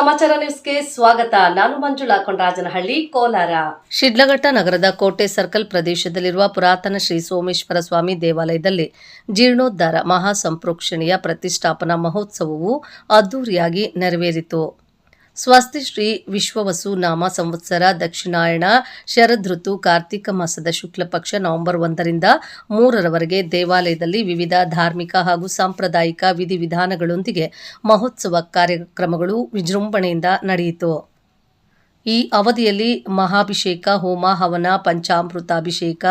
ಸಮಾಚಾರ ನ್ಯೂಸ್ಗೆ ಸ್ವಾಗತ. ನಾನು ಮಂಜುಳಾ ಕೊಂಡರಾಜನಹಳ್ಳಿ, ಕೋಲಾರ. ಶಿಡ್ಲಘಟ್ಟ ನಗರದ ಕೋಟೆ ಸರ್ಕಲ್ ಪ್ರದೇಶದಲ್ಲಿರುವ ಪುರಾತನ ಶ್ರೀ ಸೋಮೇಶ್ವರ ಸ್ವಾಮಿ ದೇವಾಲಯದಲ್ಲಿ ಜೀರ್ಣೋದ್ಧಾರ ಮಹಾ ಸಂಪ್ರೋಕ್ಷಣೆಯ ಪ್ರತಿಷ್ಠಾಪನಾ ಮಹೋತ್ಸವವು ಅದ್ದೂರಿಯಾಗಿ ನೆರವೇರಿತು. ಸ್ವಸ್ತಿ ಶ್ರೀ ವಿಶ್ವವಸು ನಾಮ ಸಂವತ್ಸರ ದಕ್ಷಿಣಾಯಣ ಶರದೃತು ಕಾರ್ತಿಕ ಮಾಸದ ಶುಕ್ಲ ಪಕ್ಷ ನವೆಂಬರ್ 1ರಿಂದ 3ರವರೆಗೆ ದೇವಾಲಯದಲ್ಲಿ ವಿವಿಧ ಧಾರ್ಮಿಕ ಹಾಗೂ ಸಾಂಪ್ರದಾಯಿಕ ವಿಧಿವಿಧಾನಗಳೊಂದಿಗೆ ಮಹೋತ್ಸವ ಕಾರ್ಯಕ್ರಮಗಳು ವಿಜೃಂಭಣೆಯಿಂದ ನಡೆಯಿತು. ಈ ಅವಧಿಯಲ್ಲಿ ಮಹಾಭಿಷೇಕ, ಹೋಮ, ಹವನ, ಪಂಚಾಮೃತಾಭಿಷೇಕ,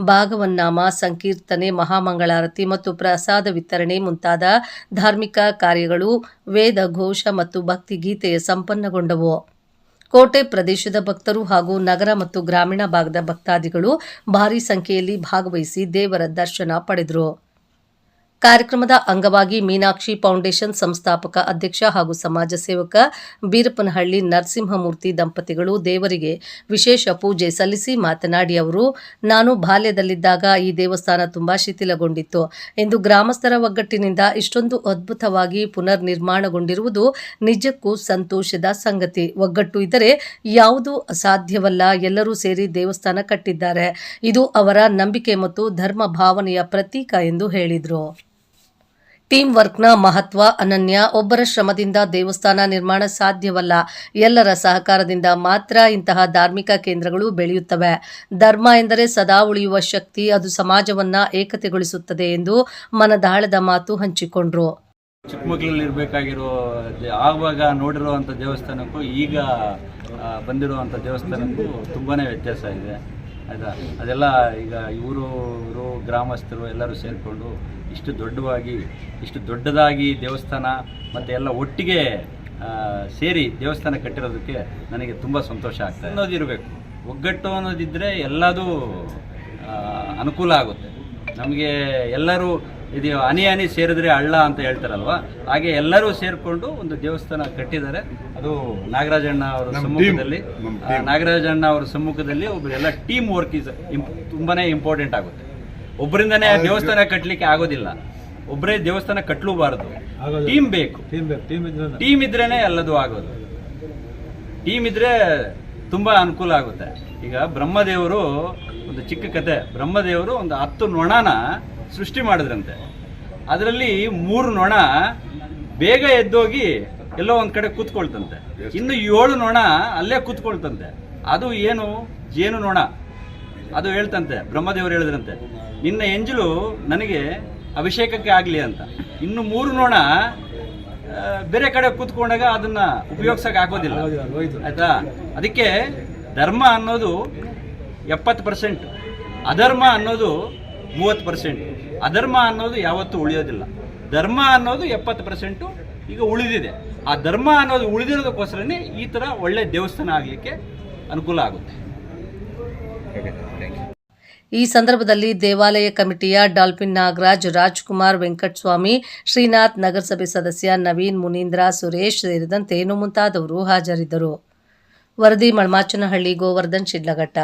ಭಾಗವನ್ನಾಮ, ಸಂಕೀರ್ತನೆ, ಮಹಾಮಂಗಳಾರತಿ ಮತ್ತು ಪ್ರಸಾದ ವಿತರಣೆ ಮುಂತಾದ ಧಾರ್ಮಿಕ ಕಾರ್ಯಗಳು ವೇದ ಘೋಷ ಮತ್ತು ಭಕ್ತಿ ಗೀತೆಯ ಸಂಪನ್ನಗೊಂಡವು. ಕೋಟೆ ಪ್ರದೇಶದ ಭಕ್ತರು ಹಾಗೂ ನಗರ ಮತ್ತು ಗ್ರಾಮೀಣ ಭಾಗದ ಭಕ್ತಾದಿಗಳು ಭಾರೀ ಸಂಖ್ಯೆಯಲ್ಲಿ ಭಾಗವಹಿಸಿ ದೇವರ ದರ್ಶನ ಪಡೆದರು. ಕಾರ್ಯಕ್ರಮದ ಅಂಗವಾಗಿ ಮೀನಾಕ್ಷಿ ಫೌಂಡೇಶನ್ ಸಂಸ್ಥಾಪಕ ಅಧ್ಯಕ್ಷ ಹಾಗೂ ಸಮಾಜ ಸೇವಕ ಬೀರಪ್ಪನಹಳ್ಳಿ ನರಸಿಂಹಮೂರ್ತಿ ದಂಪತಿಗಳು ದೇವರಿಗೆ ವಿಶೇಷ ಪೂಜೆ ಸಲ್ಲಿಸಿ ಮಾತನಾಡಿ, ಅವರು ನಾನು ಬಾಲ್ಯದಲ್ಲಿದ್ದಾಗ ಈ ದೇವಸ್ಥಾನ ತುಂಬಾ ಶಿಥಿಲಗೊಂಡಿತ್ತು ಎಂದು ಗ್ರಾಮಸ್ಥರ ಒಗ್ಗಟ್ಟಿನಿಂದ ಇಷ್ಟೊಂದು ಅದ್ಭುತವಾಗಿ ಪುನರ್ ನಿರ್ಮಾಣಗೊಂಡಿರುವುದು ನಿಜಕ್ಕೂ ಸಂತೋಷದ ಸಂಗತಿ. ಒಗ್ಗಟ್ಟು ಇದ್ದರೆ ಯಾವುದೂ ಅಸಾಧ್ಯವಲ್ಲ. ಎಲ್ಲರೂ ಸೇರಿ ದೇವಸ್ಥಾನ ಕಟ್ಟಿದ್ದಾರೆ. ಇದು ಅವರ ನಂಬಿಕೆ ಮತ್ತು ಧರ್ಮ ಭಾವನೆಯ ಪ್ರತೀಕ ಎಂದು ಹೇಳಿದರು. ಟೀಮ್ ವರ್ಕ್ನ ಮಹತ್ವ ಅನನ್ಯ. ಒಬ್ಬರ ಶ್ರಮದಿಂದ ದೇವಸ್ಥಾನ ನಿರ್ಮಾಣ ಸಾಧ್ಯವಲ್ಲ. ಎಲ್ಲರ ಸಹಕಾರದಿಂದ ಮಾತ್ರ ಇಂತಹ ಧಾರ್ಮಿಕ ಕೇಂದ್ರಗಳು ಬೆಳೆಯುತ್ತವೆ. ಧರ್ಮ ಎಂದರೆ ಸದಾ ಉಳಿಯುವ ಶಕ್ತಿ. ಅದು ಸಮಾಜವನ್ನ ಏಕತೆಗೊಳಿಸುತ್ತದೆ ಎಂದು ಮನದಾಳದ ಮಾತು ಹಂಚಿಕೊಂಡ್ರು. ಚಿಕ್ಕಮಗಳೂರಲ್ಲಿ ಇರಬೇಕಾಗಿರೋ ಆವಾಗ ನೋಡಿರುವಂಥ ದೇವಸ್ಥಾನಕ್ಕೂ ಈಗ ಬಂದಿರುವಂಥ ದೇವಸ್ಥಾನಕ್ಕೂ ತುಂಬಾ ವ್ಯತ್ಯಾಸ ಇದೆ. ಆಯಿತಾ, ಅದೆಲ್ಲ ಈಗ ಇವರು ಗ್ರಾಮಸ್ಥರು ಎಲ್ಲರೂ ಸೇರಿಕೊಂಡು ಇಷ್ಟು ದೊಡ್ಡದಾಗಿ ದೇವಸ್ಥಾನ ಮತ್ತು ಎಲ್ಲ ಒಟ್ಟಿಗೆ ಸೇರಿ ದೇವಸ್ಥಾನ ಕಟ್ಟಿರೋದಕ್ಕೆ ನನಗೆ ತುಂಬ ಸಂತೋಷ ಆಗ್ತದೆ. ಅನ್ನೋದಿರಬೇಕು, ಒಗ್ಗಟ್ಟು ಅನ್ನೋದಿದ್ದರೆ ಎಲ್ಲದೂ ಅನುಕೂಲ ಆಗುತ್ತೆ. ನಮಗೆ ಎಲ್ಲರೂ ಇದು ಹನಿ ಸೇರಿದ್ರೆ ಹಳ್ಳ ಅಂತ ಹೇಳ್ತಾರಲ್ವ, ಹಾಗೆ ಎಲ್ಲರೂ ಸೇರಿಕೊಂಡು ಒಂದು ದೇವಸ್ಥಾನ ಕಟ್ಟಿದ್ದಾರೆ. ಅದು ನಾಗರಾಜಣ್ಣ ಅವರ ಸಮ್ಮುಖದಲ್ಲಿ ಒಬ್ಬರೆಲ್ಲ ಟೀಮ್ ವರ್ಕ್ ತುಂಬಾ ಇಂಪಾರ್ಟೆಂಟ್ ಆಗುತ್ತೆ. ಒಬ್ಬರಿಂದನೇ ದೇವಸ್ಥಾನ ಕಟ್ಟಲಿಕ್ಕೆ ಆಗೋದಿಲ್ಲ. ಒಬ್ಬರೇ ದೇವಸ್ಥಾನ ಕಟ್ಟಲೂಬಾರದು. ಟೀಮ್ ಬೇಕು. ಟೀಮ್ ಇದ್ರೇನೆ ಎಲ್ಲದೂ ಆಗೋದು. ಟೀಮ್ ಇದ್ರೆ ತುಂಬಾ ಅನುಕೂಲ ಆಗುತ್ತೆ. ಈಗ ಬ್ರಹ್ಮದೇವರು, ಒಂದು ಚಿಕ್ಕ ಕತೆ, ಬ್ರಹ್ಮದೇವರು ಒಂದು 10 ನೊಣನ ಸೃಷ್ಟಿ ಮಾಡಿದ್ರಂತೆ. ಅದರಲ್ಲಿ 3 ನೊಣ ಬೇಗ ಎದ್ದೋಗಿ ಎಲ್ಲೋ ಒಂದ್ ಕಡೆ ಕೂತ್ಕೊಳ್ತಂತೆ. ಇನ್ನು 7 ನೊಣ ಅಲ್ಲೇ ಕೂತ್ಕೊಳ್ತಂತೆ. ಅದು ಏನು? ಜೇನು ನೊಣ. ಅದು ಹೇಳ್ತಂತೆ, ಬ್ರಹ್ಮದೇವರು ಹೇಳಿದ್ರಂತೆ, ನಿನ್ನ ಎಂಜಲು ನನಗೆ ಅಭಿಷೇಕಕ್ಕೆ ಆಗಲಿ ಅಂತ. ಇನ್ನು 3 ನೊಣ ಬೇರೆ ಕಡೆ ಕೂತ್ಕೊಂಡಾಗ ಅದನ್ನ ಉಪಯೋಗಿಸಕ್ಕೆ ಆಗೋದಿಲ್ಲ. ಆಯ್ತಾ? ಅದಕ್ಕೆ ಧರ್ಮ ಅನ್ನೋದು 70%, ಅಧರ್ಮ ಅನ್ನೋದು 30%. ಅಧರ್ಮ ಅನ್ನೋದು ಯಾವತ್ತೂ ಉಳಿಯೋದಿಲ್ಲ. ಧರ್ಮ ಅನ್ನೋದು 70% ಈಗ ಉಳಿದಿದೆ. ಆ ಧರ್ಮ ಅನ್ನೋದು ಉಳಿದಿರೋದಕ್ಕೋಸ್ಕರನೇ ಈ ಥರ ಒಳ್ಳೆ ದೇವಸ್ಥಾನ ಆಗಲಿಕ್ಕೆ ಅನುಕೂಲ ಆಗುತ್ತೆ. ಈ ಸಂದರ್ಭದಲ್ಲಿ ದೇವಾಲಯ ಕಮಿಟಿಯ ಡಾಲ್ಫಿನ್ ನಾಗರಾಜ್, ರಾಜ್ಕುಮಾರ್, ವೆಂಕಟಸ್ವಾಮಿ, ಶ್ರೀನಾಥ್, ನಗರಸಭೆ ಸದಸ್ಯ ನವೀನ್, ಮುನೀಂದ್ರ, ಸುರೇಶ್ ಸೇರಿದಂತೆ ಇನ್ನು ಮುಂತಾದವರು ಹಾಜರಿದ್ದರು. ವರದಿ ಮಳಮಾಚನಹಳ್ಳಿ, ಗೋವರ್ಧನ್, ಶಿಡ್ಲಘಟ್ಟ.